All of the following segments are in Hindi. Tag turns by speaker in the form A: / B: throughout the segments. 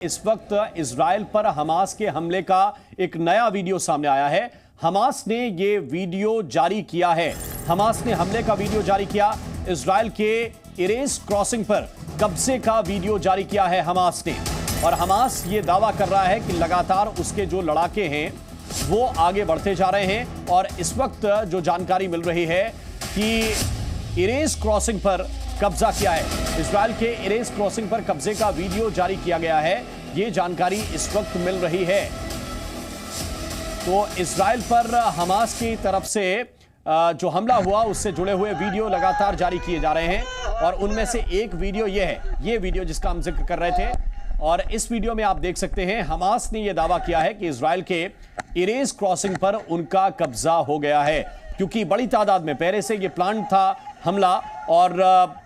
A: इस वक्त इजराइल पर हमास के हमले का एक नया वीडियो सामने आया है। हमास ने ये वीडियो जारी किया है। हमास ने हमले का वीडियो जारी किया। इजराइल के इरेज क्रॉसिंग पर कब्जे का वीडियो जारी किया है हमास ने। और हमास ये दावा कर रहा है कि लगातार उसके जो लड़ाके हैं वो आगे बढ़ते जा रहे हैं। और इस वक्त जो जानकारी मिल रही है कि इरेज क्रॉसिंग पर कब्जा किया है। इजराइल के इरेज क्रॉसिंग पर कब्जे का वीडियो जारी किया गया है। ये जानकारी इस वक्त मिल रही है। तो इजराइल पर हमास की तरफ से जो हमला हुआ उससे जुड़े हुए वीडियो लगातार जारी किए जा रहे हैं। और उनमें से एक वीडियो ये है, ये वीडियो जिसका हम जिक्र कर रहे थे। और इस वीडियो में आप देख सकते हैं हमास ने यह दावा किया है कि इजराइल के इरेज क्रॉसिंग पर उनका कब्जा हो गया है, क्योंकि बड़ी तादाद में पहले से यह प्लान था हमला। और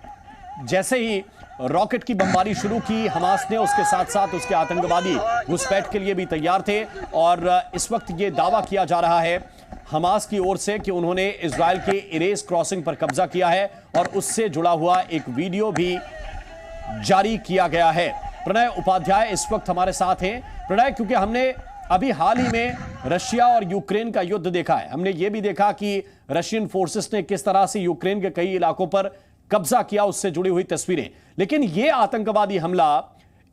A: जैसे ही रॉकेट की बमबारी शुरू की हमास ने, उसके साथ साथ उसके आतंकवादी घुसपैठ के लिए भी तैयार थे। और इस वक्त ये दावा किया जा रहा है हमास की ओर से कि उन्होंने इजराइल के इरेज क्रॉसिंग पर कब्जा किया है और उससे जुड़ा हुआ एक वीडियो भी जारी किया गया है। प्रणय उपाध्याय इस वक्त हमारे साथ हैं। प्रणय, क्योंकि हमने अभी हाल ही में रशिया और यूक्रेन का युद्ध देखा है, हमने ये भी देखा कि रशियन फोर्सेस ने किस तरह से यूक्रेन के कई इलाकों पर कब्जा किया, उससे जुड़ी हुई तस्वीरें। लेकिन यह आतंकवादी हमला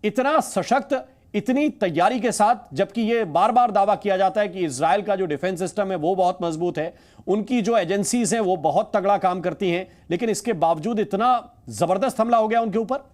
A: इतना सशक्त, इतनी तैयारी के साथ, जबकि यह बार बार दावा किया जाता है कि इजराइल का जो डिफेंस सिस्टम है वो बहुत मजबूत है, उनकी जो एजेंसीज हैं वो बहुत तगड़ा काम करती हैं, लेकिन इसके बावजूद इतना जबरदस्त हमला हो गया उनके ऊपर।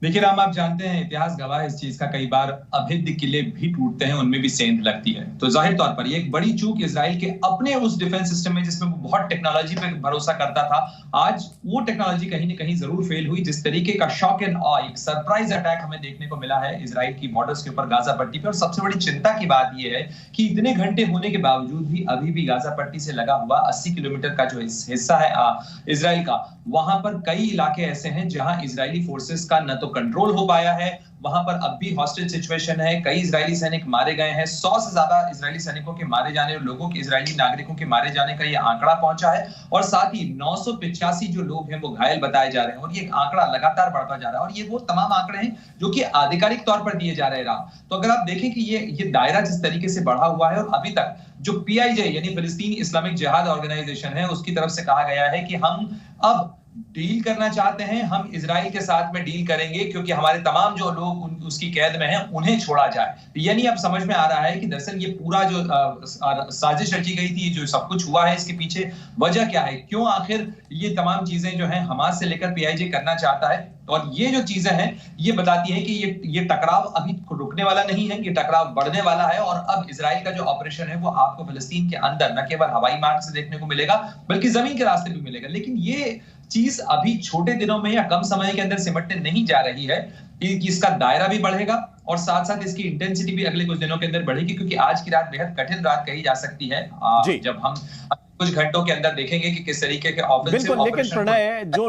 B: देखिए राम, आप जानते हैं इतिहास गवाह है इस चीज का, कई बार अभेद्य किले भी टूटते हैं, उनमें भी सेंध लगती है। तो जाहिर तौर पर ये एक बड़ी चूक इजराइल के अपने उस डिफेंस सिस्टम में जिसमें वो बहुत टेक्नोलॉजी पे भरोसा करता था, आज वो टेक्नोलॉजी कहीं ना कहीं जरूर फेल हुई। जिस तरीके का शॉक एंड ऑ, एक सरप्राइज अटैक हमें देखने को मिला है इजराइल की बॉर्डर्स के ऊपर गाजा पट्टी पे। और सबसे बड़ी चिंता की बात यह है कि इतने घंटे होने के बावजूद भी अभी भी गाजा पट्टी से लगा हुआ 80 किलोमीटर का जो हिस्सा है इजराइल का, वहां पर कई इलाके ऐसे हैं जहां इजरायली फोर्सेस का न तो कंट्रोल हो पाया है, वहां पर अब भी हॉस्टेज सिचुएशन है। कई इजरायली सैनिक मारे गए हैं। 100 से ज्यादा इजरायली सैनिकों के मारे जाने और लोगों के, इजरायली नागरिकों के मारे जाने का यह आंकड़ा पहुंचा है। और साथ ही 985 जो लोग हैं वो घायल बताए जा रहे हैं। और ये आंकड़ा लगातार बढ़ता जा रहा है। और ये वो तमाम आंकड़े हैं जो कि आधिकारिक तौर पर दिए जा रहे हैं। तो अगर आप देखें कि ये दायरा जिस तरीके से बढ़ा हुआ है, और अभी तक जो PIJ यानी फिलिस्तीनी इस्लामिक जिहाद ऑर्गेनाइजेशन है, उसकी तरफ से कहा गया है कि हम अब डील करना चाहते हैं, हम इजराइल के साथ में डील करेंगे, क्योंकि हमारे तमाम जो लोग उसकी कैद में हैं उन्हें छोड़ा जाए। यानी अब समझ में आ रहा है कि दरअसल ये पूरा जो साजिश रची गई थी, जो सब कुछ हुआ है, इसके पीछे वजह क्या है, क्यों आखिर ये तमाम चीजें जो हैं हमास से लेकर PIJ करना चाहता है। और ये जो चीजें हैं ये बताती हैं कि ये टकराव अभी रुकने वाला नहीं है, ये टकराव बढ़ने वाला है। और अब इजराइल का जो ऑपरेशन है वो आपको फिलिस्तीन के अंदर न केवल हवाई मार्ग से देखने को मिलेगा, बल्कि जमीन के रास्ते भी मिलेगा। लेकिन ये चीज अभी छोटे दिनों में या कम समय के अंदर सिमटने नहीं जा रही है। इसका दायरा भी बढ़ेगा और साथ साथ इसकी इंटेंसिटी भी अगले कुछ दिनों के अंदर बढ़ेगी, क्योंकि आज की रात बेहद कठिन रात कही जा सकती है जब हम कुछ घंटों के अंदर देखेंगे कि किस तरीके के ऑफेंसिव ऑपरेशन।
A: लेकिन प्रणय, जो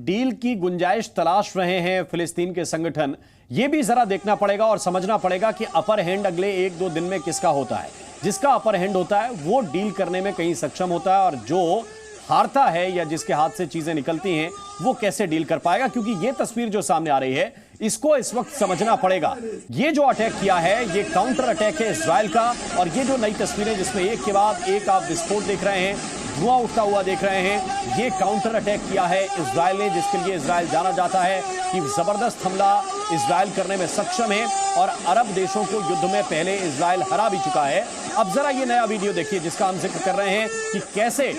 A: डील की गुंजाइश तलाश रहे हैं फिलिस्तीन के संगठन, ये भी जरा देखना पड़ेगा और समझना पड़ेगा कि अपर हैंड अगले 1-2 दिन में किसका होता है। जिसका अपर हैंड होता है वो डील करने में कहीं सक्षम होता है, और जो हारता है या जिसके हाथ से चीजें निकलती हैं वो कैसे डील कर पाएगा। क्योंकि ये तस्वीर जो सामने आ रही है इसको इस वक्त समझना पड़ेगा। ये जो अटैक किया है ये काउंटर अटैक है इजराइल का। और ये जो नई तस्वीरें जिसमें एक के बाद एक आप विस्फोट देख रहे हैं, धुआं उठता हुआ देख रहे हैं, ये काउंटर अटैक किया है इजराइल ने, जिसके लिए इजराइल जाना जाता है कि जबरदस्त हमला इजराइल करने में सक्षम है। और अरब देशों को युद्ध में पहले इजराइल हरा भी चुका है। अब जरा ये नया वीडियो देखिए जिसका हम जिक्र कर रहे हैं कि कैसे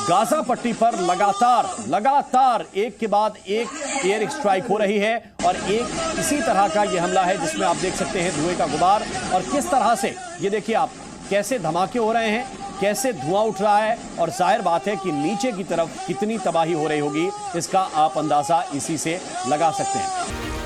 A: गाजा पट्टी पर लगातार एक के बाद एक एयर स्ट्राइक हो रही है। और एक इसी तरह का ये हमला है जिसमें आप देख सकते हैं धुएं का गुबार, और किस तरह से ये देखिए आप कैसे धमाके हो रहे हैं, कैसे धुआं उठ रहा है। और जाहिर बात है कि नीचे की तरफ कितनी तबाही हो रही होगी इसका आप अंदाजा इसी से लगा सकते हैं।